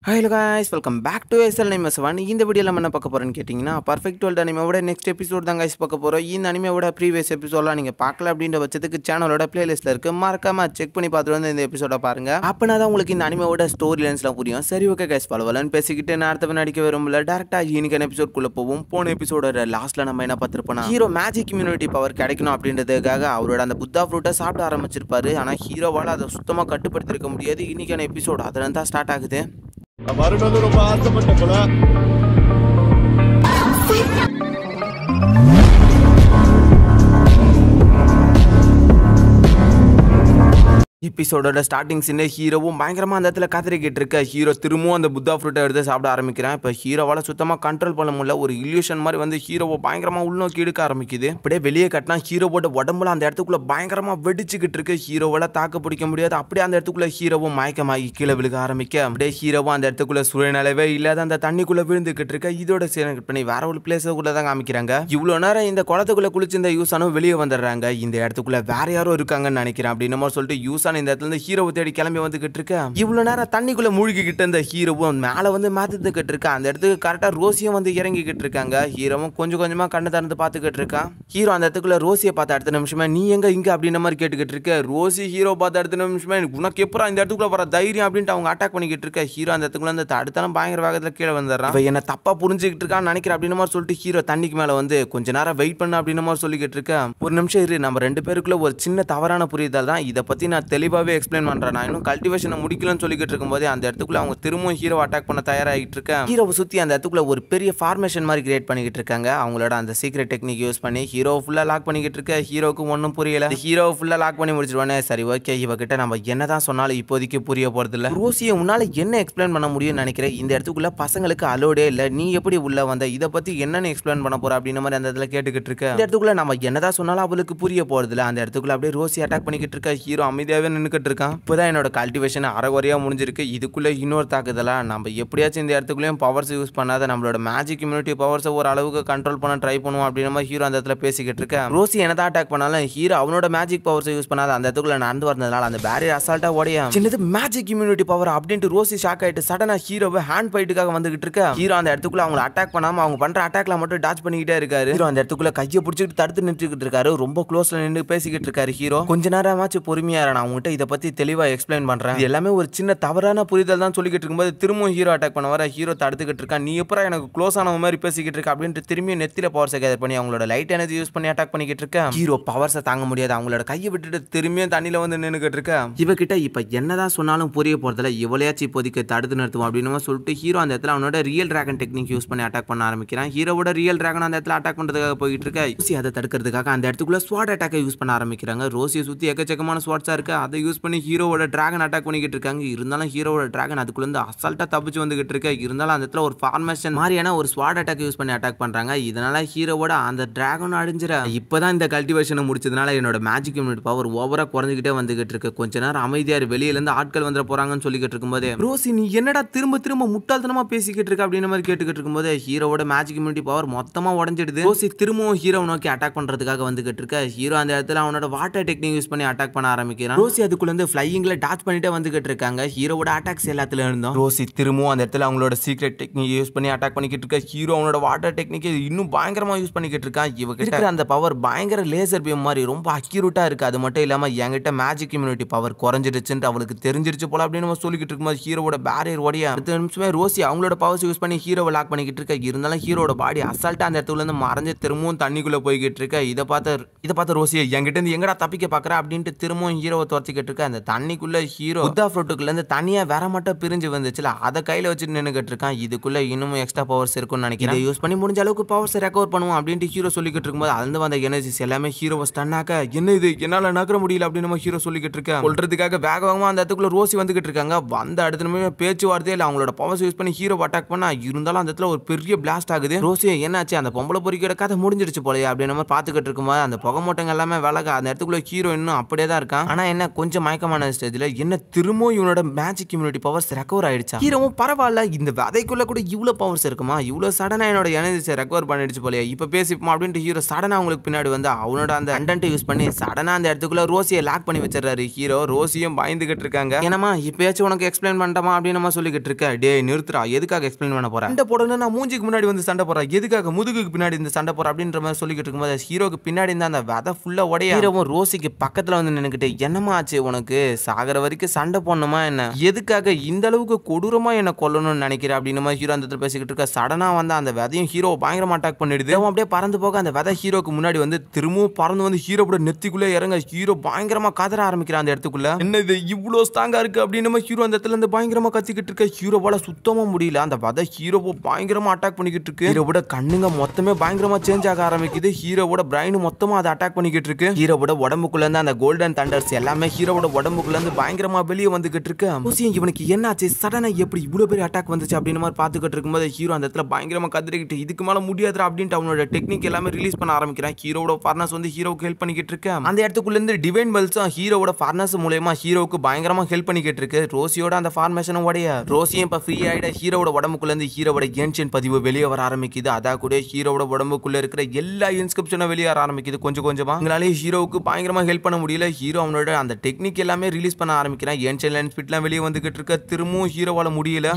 Hello guys, welcome back to SL animation. இந்த வீடியோவில் நம்ம என்ன பார்க்க போகிறோன்னு கேட்டிங்கன்னா பர்ஃபெக்ட் வேர்ல்டு அனிமேவோட நெக்ஸ்ட் எபிசோட் தான் guys பார்க்க போகிறோம். இந்த அனிமேவோட ப்ரீவியஸ் எபிசோடெலாம் நீங்கள் பார்க்கல அப்படின்ற பட்சத்துக்கு சேனலோட பிளேலிஸ்ட்டில் இருக்குது. மறக்காமல் செக் பண்ணி பார்த்துட்டு வந்து இந்த எபிசோட பாருங்கள். அப்படின்னா தான் உங்களுக்கு இந்த அனிமேவோட ஸ்டோரி லைன்ஸ்லாம் புரியும். சரி ஓகே guys, பலவலன்னு பேசிக்கிட்டு நேரத்தை நடிக்க விரும்பல. டேரெக்டாக இன்னைக்கான எபிசோட்குள்ளே போவோம். போன எபிசோட லாஸ்ட்டில் நம்ம என்ன பார்த்துருப்போம், ஹீரோ மேஜிக் இம்யூனிட்டி பவர் கிடைக்கணும் அப்படின்றதுக்காக அவரோட அந்த புத்தா ஃப்ரூட்டை சாப்பிட ஆரம்பிச்சிருப்பாரு. ஆனால் ஹீரோவால் அதை சுத்தமாக கட்டுப்படுத்திருக்க முடியாது. இன்னைக்கான எபிசோட் அதில் தான் ஸ்டார்ட் ஆகுது. மறுநாள் ரொம்ப ஆசைப்பட்ட போல எபிசோடோட ஸ்டார்டிங் சீனே ஹீரோவும் பயங்கரமாக அந்த இடத்துல காத்திரிக்கிட்டு இருக்க. ஹீரோ திரும்பவும் அந்த புத்தா ஃப்ரூட்டை எடுத்து சாப்பிட ஆரம்பிக்கிறேன். இப்போ ஹீரோவால் சுத்தமாக கண்ட்ரோல் பண்ண முடியல. ஒரு இல்யூஷன் மாதிரி வந்து ஹீரோவை பயங்கரமாக உள்நோக்கி எடுக்க ஆரம்பிக்குது. அப்படியே வெளியே கட்டினா ஹீரோவோட உடம்புல அந்த இடத்துக்குள்ள பயங்கரமாக வெடிச்சுக்கிட்டு இருக்கு. ஹீரோவால் தாக்க பிடிக்க முடியாது. அப்படியே அந்த இடத்துக்குள்ள ஹீரோவும் மயக்கமாகி கீழே விழுக ஆரம்பிக்க அப்படியே ஹீரோவும் அந்த இடத்துக்குள்ள சுயநலவே இல்லாத அந்த தண்ணிக்குள்ள விழுந்துக்கிட்டு இருக்க. இதோட சீன் பண்ணி வேற ஒரு பிளேஸுக்குள்ள தான் காமிக்கிறாங்க. இவ்வளோ நேரம் இந்த குளத்துக்குள்ள குளிச்சு இந்த யூசானும் வெளியே வந்துடுறாங்க. இந்த இடத்துக்குள்ள வேற யாரும் இருக்காங்கன்னு நினைக்கிறேன் அப்படின்னு மாதிரி சொல்லிட்டு யூசான் இந்த இடத்துல இருந்து ஹீரோவை தேடி கிளம்பி வந்துகிட்டு இருக்க. இவ்வளவு நேரம் தண்ணிக்குள்ள மூழ்கிக்கிட்டு இந்த ஹீரோவும் மேல வந்து மாத்திக்கிட்டு இருக்கா. அந்த இடத்துக்கு கரெக்டா ரோசியும் வந்து இறங்கிக்கிட்டு இருக்காங்க. ஹீரோவும் கொஞ்சம் கொஞ்சமா கண்ணு திறந்து பாத்துக்கிட்டு இருக்கான். ஹீரோ அந்த இடத்துக்குள்ள ரோசியை பார்த்த அடுத்த நிமிஷமே நீ எங்க இங்க அப்படின்ற மாதிரி கேட்டுக்கிட்டு இருக்க. ரோசி ஹீரோ பார்த்த அடுத்த நிமிஷமே உனக்கு எப்பறம் இந்த இடத்துக்குள்ள வர தைரியம் அப்படின்ட்டு அவங்க அட்டாக் பண்ணிக்கிட்டு இருக்க. ஹீரோ அந்த இடத்துக்குள்ள இருந்து அடுத்தாலும் பயங்கர வேகத்துல கீழே வந்துடுறான். என்ன தப்பா புரிஞ்சுக்கிட்டு இருக்கான்னு நினைக்கிறேன் அப்படின்னு மாதிரி சொல்லிட்டு ஹீரோ தண்ணிக்கு மேல வந்து கொஞ்ச நேரம் வெயிட் பண்ண அப்படின்னு மாதிரி சொல்லிக்கிட்டு இருக்க. ஒரு நிமிஷம் இரு, நம்ம ரெண்டு பேருக்குள்ள ஒரு சின்ன தவறான புரிதல் தான். இதை பத்தி நான் தெளிவாவே எக்ஸ்பிளைன் பண்றேன். நான் இன்னும் கல்டிவேஷனை முடிக்கலன்னு சொல்லிக்கிட்டு இருக்கும்போது அந்த இடத்துக்குள்ள அவங்க திரும்பவும் ஹீரோ அட்டாக் பண்ண தயாராகிட்டு இருக்காங்க. ஹீரோவை சுத்தி அந்த இடத்துக்குள்ள ஒரு பெரிய ஃபார்மேஷன் மாதிரி கிரியேட் பண்ணிக்கிட்டு இருக்காங்க. அவங்களோட அந்த சீக்ரெட் டெக்னிக் யூஸ் பண்ணி ஹீரோ ஃபுல்லா லாக் பண்ணிக்கிட்டு இருக்க. ஹீரோக்கு ஒன்றும் புரியல. ஹீரோ ஃபுல்லா லாக் பண்ணி முடிச்சிருவானே. சரி ஓகே, இவகிட்ட நம்ம என்னதான் சொன்னாலும் இப்போதைக்கு புரிய போறது இல்ல. ரோசியை உன்னால என்ன எக்ஸ்பிளைன் பண்ண முடியும்னு நினைக்கிறேன். இந்த இடத்துக்குள்ள பசங்களுக்கு அலோடே இல்ல, நீ எப்படி உள்ள வந்த, இதை பத்தி என்னன்னு எக்ஸ்பிளைன் பண்ண போற அப்படின்னு மாதிரி அந்த இடத்துல கேட்டுக்கிட்டு இருக்க. இந்த இடத்துக்குள்ள நம்ம என்னதான் சொன்னாலும் அவளுக்கு புரிய போறது இல்ல. அந்த இடத்துக்குள்ள அப்படியே ரோசி அட்டாக் பண்ணிக்கிட்டு இருக்க. ஹீரோ அமைதியாவே நின்னுக்கிட்டு இருக்கான். இப்போதான் என்னோட கல்டிவேஷன் அரைகுறையா முடிஞ்சிருக்கு. இதுக்குள்ள இன்னொரு தாக்குதலா நம்ம எப்படியாச்சும் இந்த இடத்துக்குள்ளேயும் பவர்ஸ் யூஸ் பண்ணாத நம்மளோட மேஜிக் இம்யூனிட்டி பவர்ஸை ஒரு அளவுக்கு கண்ட்ரோல் பண்ண ட்ரை பண்ணுவோம் அப்படின்னு மாதிரி ஹீரோ அந்த இடத்துல பேசிக்கிட்டு இருக்க. ரோசி என்னதான் அட்டாக் பண்ணாலும் ஹீரோ அவனோட மேஜிக் பவர்ஸை யூஸ் பண்ணாத அந்த இடத்துக்குள்ள நடந்து வரதுனால அந்த பேரியர் அசால்ட்டா உடையா. சின்னது மேஜிக் இம்யூனிட்டி பவர் அப்படின்ட்டு ரோசி ஷாக் ஆயிட்டு சடனா ஹீரோவை ஹேண்ட் ஃபைட்டுக்காக வந்துகிட்டு இருக்க. ஹீரோ அந்த இடத்துக்குள்ள அவங்க அட்டாக் பண்ணாம அவங்க பண்ற அட்டாக்ல மட்டும் டாச் பண்ணிக்கிட்டே இருக்காரு. ஹீரோ அந்த இடத்துக்குள்ள கையை பிடிச்சிட்டு தடுத்து நின்றுக்கிட்டு இருக்காரு. ரொம்ப க்ளோஸ்ல நின்று பேசிக்கிட்டு இருக்காரு. ஹீரோ கொஞ்ச நேரமாச்சு பொறுமையா நான் உங்ககிட்ட இதை பத்தி தெளிவா எக்ஸ்பிளைன் பண்றேன். இது எல்லாமே ஒரு சின்ன தவறான புரிதல் தான் சொல்லிக்கிட்டு இருக்கும்போது திரும்பவும் ஹீரோ அட்டாக் பண்ண வர ஹீரோ தடுத்துக்கிட்டு இருக்கா. நீ எப்பறம் எனக்கு க்ளோஸ் ஆன மாதிரி பேசிக்கிட்டு இருக்க அப்படின்ட்டு திரும்பி நெத்தில பவர்ஸை கேதர் பண்ணி அவங்களோட லைட் எனர்ஜி யூஸ் பண்ணி அட்டாக் பண்ணிக்கிட்டு இருக்க. ஹீரோ பவர்ஸை தாங்க முடியாது. அவங்களோட கையை விட்டுட்டு திரும்பியும் தண்ணியில வந்து நின்னுக்கிட்டு இருக்க. இவகிட்ட இப்ப என்னதான் சொன்னாலும் புரிய போறதுல இவளையாச்சும் இப்போதைக்கு தடுத்து நிறுத்துவோம் அப்படின்னு சொல்லிட்டு ஹீரோ அந்த இடத்துல அவனோட ரியல் டிராகன் டெக்னிக் யூஸ் பண்ணி அட்டாக் பண்ண ஆரம்பிக்கிறான். ஹீரோவோட ரியல் டிராகன் அந்த இடத்துல அட்டாக் பண்றதுக்காக போயிட்டு இருக்க. ரோசி அதை தடுக்கிறதுக்காக அந்த இடத்துக்குள்ள ஸ்வாட் அட்டாக்கை யூஸ் பண்ண ஆரம்பிக்கிறாங்க. ரோசியை சுத்தி எக்கச்சக்கமான ஸ்வாட்ஸா இருக்கு. அதை யூஸ் பண்ணி ஹீரோவோட டிராகன் அட்டாக் பண்ணிக்கிட்டு இருக்காங்க. இருந்தாலும் ஹீரோவோட டிராகன் அதுக்குள்ள இருந்து அசால்ட்டா தப்பிச்சு வந்துகிட்டு இருக்க. இருந்தாலும் அந்த இடத்துல ஒரு ஃபார்மேஷன் மாதிரியான ஒரு ஸ்வாட் அட்டாக் யூஸ் பண்ணி அட்டாக் பண்றாங்க. இதனால ஹீரோவோட அந்த டிராகன் அழிஞ்சிர. இப்பதான் இந்த கல்டிவேஷனை முடிச்சதுனால என்னோட மேஜிக் இம்யூனிட்டி பவர் ஓவரா குறைஞ்சிக்கிட்டே வந்துகிட்டு இருக்கு. கொஞ்ச நேரம் அமைதியார், வெளியில இருந்து ஆட்கள் வந்துட போறாங்கன்னு சொல்லிக்கிட்டு இருக்கும்போது ரோசி நீ என்னடா திரும்ப திரும்ப முட்டாள்தனமா பேசிக்கிட்டு இருக்க அப்படின்னு மாதிரி கேட்டுக்கிட்டு இருக்கும்போது ஹீரோவோட மேஜிக் இம்யூனிட்டி பவர் மொத்தமா உடஞ்சிடுது. ரோசி திரும்பவும் ஹீரோ நோக்கி அட்டாக் பண்றதுக்காக வந்துகிட்டு இருக்க. ஹீரோ அந்த இடத்துல அவனோட வாட்டர் டெக்னிக் யூஸ் பண்ணி அட்டாக் பண்ண ஆரம்பிக்கிறான். ரோசி அதுக்குள்ள இருந்து ஃப்ளையிங்ல டாச் பண்ணிட்டே வந்துகிட்டு இருக்காங்க. ஹீரோவோட அட்டாக்ஸ் எல்லாத்துல இருந்தோம் ரோசி திரும்பவும் அந்த இடத்துல அவங்களோட சீக்ரெட் டெக்னிக் யூஸ் பண்ணி அட்டாக் பண்ணிக்கிட்டு இருக்க. ஹீரோ அவனோட வாட்டர் டெக்னிக் இன்னும் பயங்கரமா யூஸ் பண்ணிக்கிட்டு இருக்கான். இவகிட்ட அந்த பவர் பயங்கர லேசர் பீம் மாதிரி ரொம்ப அக்யூரேட்டா இருக்கு. அது மட்டும் இல்லாம என்கிட்ட மேஜிக் இம்யூனிட்டி பவர் குறைஞ்சிடுச்சுன்னு அவளுக்கு தெரிஞ்சிருச்சு போல அப்படின்னு சொல்லிக்கிட்டு இருக்கும்போது ஹீரோவோட பேரியர் ஓடியா அடுத்த நிமிஷமே ரோசி அவங்களோட பவர்ஸ் யூஸ் பண்ணி ஹீரோவை லாக் பண்ணிக்கிட்டு இருக்க. இருந்தாலும் ஹீரோட பாடி அசால்ட்டா அந்த இடத்துல இருந்து மறைஞ்சு திரும்பவும் தண்ணிக்குள்ள போய்கிட்டு இருக்க. இதை பார்த்து ரோசி என்கிட்ட இருந்து எங்கடா தப்பிக்க பாக்குற அப்படின்ட்டு திரும்பவும் ஹீரோவை துரத்திக்கிட்டு இருக்க. அந்த தண்ணிக்குள்ள ஹீரோ புத்தா ஃப்ரூட்டுக்குள்ள இருந்து தனியா வேற மட்டும் பிரிஞ்சு வந்துச்சுல, அதை கையில வச்சுட்டு நின்னுக்கிட்டு இருக்கான். இதுக்குள்ள இன்னும் எக்ஸ்ட்ரா பவர்ஸ் இருக்கும்னு நினைக்கிறேன். யூஸ் பண்ணி முடிஞ்ச அளவுக்கு பவர்ஸ் ரெக்கவர் பண்ணுவோம் அப்படின்ட்டு ஹீரோ சொல்லிக்கிட்டு இருக்கும்போது அதுல வந்த எனர்ஜிஸ் எல்லாமே ஹீரோவை ஸ்டன்னாக்க என்ன இது என்னால நகர முடியல அப்படின்னு ஹீரோ சொல்லிக்கிட்டு இருக்கேன். சொல்றதுக்காக வேகமா அந்த இடத்துக்குள்ள ரோசி வந்துகிட்டு இருக்காங்க. வந்த அடுத்த நிமிஷம் பேச்சுவார்த்தையில அவங்களோட பவர்ஸ் யூஸ் பண்ணி ஹீரோ அட்டாக் பண்ணா இருந்தாலும் அந்த இடத்துல ஒரு பெரிய பிளாஸ்ட் ஆகுது. ரோசி என்னாச்சு அந்த பொம்பளை பொறிக்கிற கதை முடிஞ்சிருச்சு போலயே அப்படின்னு பாத்துக்கிட்டு இருக்கும்போது அந்த புகை மூட்டைங்க எல்லாமே விலக அந்த இடத்துக்குள்ள ஹீரோ இன்னும் அப்படியே தான் இருக்கான். ஆனா என்ன கொஞ்சம் மயக்கமான ஸ்டேஜ்ல என்ன திரும்ப இவனோட மேஜிக் இம்யூனிட்டி பவர்ஸ் ரெக்கவர் ஆயிடுச்சா? ஹீரோவும் பரவாயில்ல, இந்த விதைக்குள்ள கூட இவ்வளவு பவர்ஸ் இருக்குமா, இவ்வளவு சடனா என்னோட எனர்ஜியை ரெக்கவர் பண்ணிடுச்சு போலயே, இப்ப பேசிப்போம் அப்படின்ட்டு ஹீரோ சடனா அவங்களுக்கு பின்னாடி வந்து அவனோட அந்த கண்டென்ட் யூஸ் பண்ணி சடனா அந்த இடத்துக்குள்ள ரோசியை லாக் பண்ணி வச்சிடறாரு. ஹீரோ ரோசியும் பயந்துகிட்டு இருக்காங்க. என்னமா இப்பயாச்சும் உனக்கு எக்ஸ்பிளைன் பண்ணட்டாமா அப்படின்னு நம்ம சொல்லிக்கிட்டு இருக்க. டே நிறுத்துறா, எதுக்காக எக்ஸ்பிளைன் பண்ண போறேன்? சண்டை போடணும், நான் மூஞ்சிக்கு முன்னாடி வந்து சண்டை போறேன், எதுக்காக முதுகுக்கு பின்னாடி இந்த சண்டை போற அப்படின்ற மாதிரி சொல்லிக்கிட்டு இருக்கும்போது ஹீரோக்கு பின்னாடி இருந்த அந்த விதை ஃபுல்லா உடைய. ஹீரோவும் ரோசிக்கு பக்கத்துல வந்து நின்னுக்கிட்டு என்னமா ஆச்சு உனக்கு, சாகர வரைக்கும் சண்டை போடணுமா என்ன, எதுக்காக இந்த அளவுக்கு கொடூரமா என்ன கொல்லணும்னு நினைக்கிறேன் அப்படின்னு மாதிரி ஹீரோ அந்த பேசிக்கிட்டு இருக்க. சடனா வந்து அந்த விதையும் ஹீரோ பயங்கரமா அட்டாக் பண்ணிடுது. அவன் அப்படியே பறந்து போக அந்த விதை ஹீரோக்கு முன்னாடி வந்து திரும்பவும் பறந்து வந்து ஹீரோட நெத்திக்குள்ள இறங்க. ஹீரோ பயங்கரமா கதற ஆரம்பிக்கிறான் அந்த இடத்துக்குள்ள. என்ன இது இவ்வளவு ஸ்ட்ராங்கா இருக்கு அப்படின்னு ஹீரோ அந்த இடத்துல இருந்து பயங்கரமா கத்திக்கிட்டு இருக்க. ஹீரோவால சுத்தமா முடியல, அந்த விதை ஹீரோவை பயங்கரமா அட்டாக் பண்ணிக்கிட்டு இருக்கு. ஹீரோவோட கண்ணுங்க மொத்தமே பயங்கரமா சேஞ்ச் ஆக ஆரம்பிக்குது. ஹீரோவோட பிரைன் மொத்தமா அதை அட்டாக் பண்ணிக்கிட்டு இருக்கு. ஹீரோவோட உடம்புக்குள்ள இருந்து அந்த கோல்டன் தண்டர்ஸ் எல்லாமே ஹீரோவோட உடம்புக்குள்ள இருந்து பயங்கரமா வெளியே வந்துகிட்டு இருக்கு. இவனுக்கு என்னாச்சு, சடனா எப்படி இவ்வளவு பெரிய அட்டாக் வந்துச்சு அப்படின்னு மாதிரி பாத்துக்கிட்டு இருக்கும்போது ஹீரோ அந்த இடத்துல பயங்கரமா கதறிக்கிட்டு இதுக்கு மேல முடியாதுடா அப்படின்ட்டு அவனோட டெக்னிக் எல்லாமே ரிலீஸ் பண்ண ஆரம்பிக்கிறான். ஹீரோவோட ஃபர்னஸ் வந்து ஹீரோக்கு ஹெல்ப் பண்ணிக்கிட்டு இருக்கு. அந்த இடத்துக்குள்ள இருந்து டிவைன் பெல்ஸும் ஹீரோவோட ஃபர்னஸ் மூலமா ஹீரோக்கு பயங்கரமா ஹெல்ப் பண்ணிக்கிட்டு இருக்கு. ரோசியோட அந்த ஃபார்மேஷனும் உடைய. ரோசியும் இப்ப ஃப்ரீ ஆயிட ஹீரோவோட உடம்புக்குள்ள இருந்து ஹீரோவோட ஏன்ஷியன்ட் பதிவு வெளியே வர ஆரம்பிக்குது. அதா கூட ஹீரோவோட உடம்புக்குள்ள இருக்கிற எல்லா இன்ஸ்கிரிப்ஷனும் வெளியே வர ஆரம்பிக்குது கொஞ்சம் கொஞ்சமா. எங்களாலே ஹீரோவுக்கு பயங்கரமா ஹெல்ப் பண்ண முடியல. ஹீரோ அவனோட அந்த டெக்னிக் எல்லாமே ரிலீஸ் பண்ண ஆரம்பிக்கிறான். ஏன்ஷியன்ட் லைன் ஸ்பிட்லாம் வெளியே வந்துகிட்டு இருக்க. திரும்பவும் ஹீரோவால முடியல,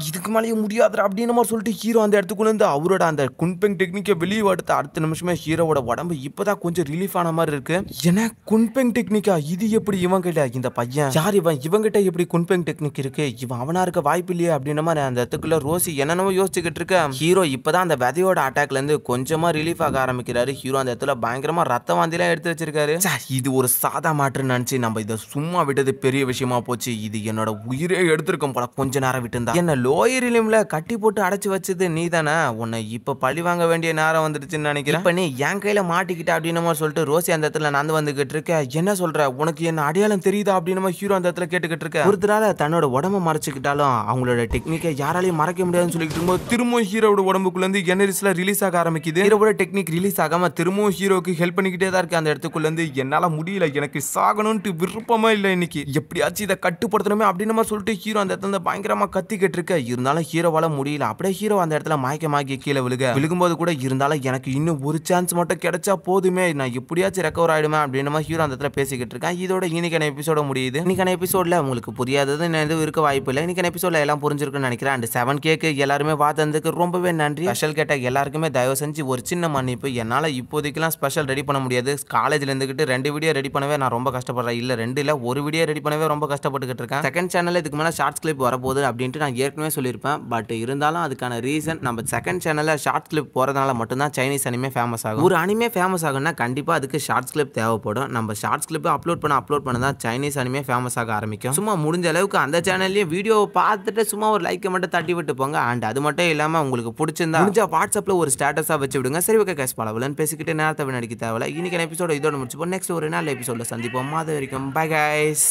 இதுக்கு மேலேயே முடியாதுடா அப்படின்னு மாதிரி சொல்லிட்டு ஹீரோ அந்த இடத்துக்குள்ள இருந்து அவரோட அந்த குன்பெங் டெக்னிக்கை வெளியே எடுத்த அடுத்த நிமிஷமே ஹீரோவோட உடம்பு இப்பதான் கொஞ்சம் ரிலீஃப் ஆன மாதிரி இருக்கு. ஏன்னா குன்பெங் டெக்னிக்கா, இது எப்படி இவன் கிட்ட, இந்த பையன் யார் இவன், இவங்கிட்ட எப்படி குன்பெங் டெக்னிக் இருக்கு, இவன் அவனா இருக்க வாய்ப்பு இல்லையா அப்படின்ற மாதிரி அந்த இடத்துக்குள்ள ரோசி என்னென்னவோ யோசிச்சுக்கிட்டு இருக்க. ஹீரோ இப்பதான் அந்த விதையோட அட்டாக்ல இருந்து கொஞ்சமா ரிலீஃப் ஆக ஆரம்பிக்கிறாரு. ஹீரோ அந்த இடத்துல பயங்கரமா ரத்த வாந்திலாம் எடுத்து வச்சிருக்காரு. இது ஒரு சாதா மாற்று நினைச்சு நம்ம இதை சும்மா விட்டது பெரிய விஷயமா போச்சு. இது என்னோட உயிரே எடுத்திருக்கும் போல கொஞ்ச நேரம் விட்டுருந்தா. என்ன லோயர் லிம்ல கட்டி போட்டு அடைச்சு வச்சது நீ தானே, உன்னை இப்ப பழி வாங்க வேண்டிய நேரம் வந்துருச்சுன்னு நினைக்கிறேன். இப்ப நீ என் கையில மாட்டிக்கிட்ட அப்படின்னு சொல்லிட்டு ரோசி அந்த இடத்துல நடந்து வந்துகிட்டு இருக்க. என்ன சொல்ற, உனக்கு என்ன அடையாளம் தெரியுதா அப்படின்னு ஹீரோ அந்த இடத்துல கேட்டுக்கிட்டு இருக்க. ஒருத்தரால தன்னோட உடம்ப மறைச்சுக்கிட்டாலும் அவங்களோட டெக்னிக்கை யாராலையும் மறைக்க முடியாதுன்னு சொல்லிட்டு இருக்கும்போது திரும்ப ஹீரோட உடம்புக்குள்ள இருந்து எனர்ஜிஸ்ல ரிலீஸ் ஆக ஆரம்பிக்குது. ஹீரோட டெக்னிக் ரிலீஸ் ஆகாம திரும்பவும் ஹீரோக்கு ஹெல்ப் பண்ணிக்கிட்டே தான் இருக்கு. அந்த இடத்துக்குள்ள இருந்து என்னால முடியல, எனக்கு சாகணும்னு விருப்பமா இல்லை, இன்னைக்கு எப்படியாச்சும் இதை கட்டுப்படுத்தணுமே அப்படின்னு சொல்லிட்டு ஹீரோ அந்த இடத்துல பயங்கரமா கத்திக்கிட்டு இருக்க. இருந்தாலும் ஹீரோவால முடியல. அப்படியே ஹீரோ அந்த இடத்துல மயக்கமாகி கீழே விழுகும்போது கூட இருந்தாலும் எனக்கு இன்னும் ஒரு சான்ஸ் மட்டும் கிடைச்சா போதுமே, நான் எப்படியாச்சும் ரெக்கவர் ஆயிடுமே அப்படின்னு ஹீரோ அந்த இடத்துல பேசிக்கிட்டு இருக்கேன். இதோட இன்னைக்கான எபிசோட முடியுது. இன்னைக்கான எபிசோட்ல உங்களுக்கு புரியாதது எதுவும் இருக்க வாய்ப்பு இல்லை. இன்னைக்கான எபிசோட்ல எல்லாம் புரிஞ்சிருக்குன்னு நினைக்கிறேன். அண்ட் 7K எல்லாருமே பார்த்ததுக்கு ரொம்பவே நன்றி. ஸ்பெஷல் கேட்ட எல்லாருக்குமே தயவு செஞ்சு ஒரு சின்ன மன்னிப்பு. என்னால இப்போதைக்கெல்லாம் ஸ்பெஷல் ரெடி பண்ண முடியாது. காலேஜ்ல இருந்துகிட்டு 2 வீடியோ ரெடி பண்ணவே நான் ரொம்ப கஷ்டப்படுறேன். இல்ல 2 இல்ல 1 வீடியோ ரெடி பண்ணவே ரொம்ப கஷ்டப்பட்டுக்கிட்டு இருக்கேன். செகண்ட் சேனல் இதுக்கு மேல ஷார்ட்ஸ் கிளிப் வரப்போகுது அப்படின்ட்டு நான் ஏற்கனவே சொல்லியிருப்பேன். பட் இருந்தாலும் அதுக்கான ரீசன் நம்ம செகண்ட் சேனல்ல ஷார்ட்ஸ் கிளிப் போறதுனால மட்டும்தான் சைனீஸ் அனிமே ஃபேமஸ் ஆகும். ஒரு அனிமே ஃபேமஸ் ஆகும்னா கண்டிப்பா அதுக்கு ஷார்ட்ஸ் கிளிப் தேவைப்படும். நம்ம ஷார்ட்ஸ் கிளிப் அப்லோட் பண்ண தான் சைனீஸ் அனிமே ஃபேமஸ் ஆக ஆரம்பிக்கும். சும்மா முடிஞ்ச அளவுக்கு அந்த சேனல்லேயே வீடியோ பார்த்துட்டு சும்மா ஒரு லைக்கை மட்டும் தட்டி விட்டு போங்க. அண்ட் அது மட்டும் இல்லாம உங்களுக்கு பிடிச்சிருந்தா முடிஞ்சா வாட்ஸ்அப்ல ஒரு ஸ்டேட்டஸா வச்சு விடுங்க. சரி ஓகே கைஸ், பலவலன்னு பேசிக்கிட்டு நேரத்தை நடிக்க தேவையில்ல. இன்னைக்கு எபிசோட இதோட முடிச்சுப்போம். நெக்ஸ்ட் ஒரு நாள் எபிசோட்ல சந்திப்போம். அது வரைக்கும் பை கைஸ்.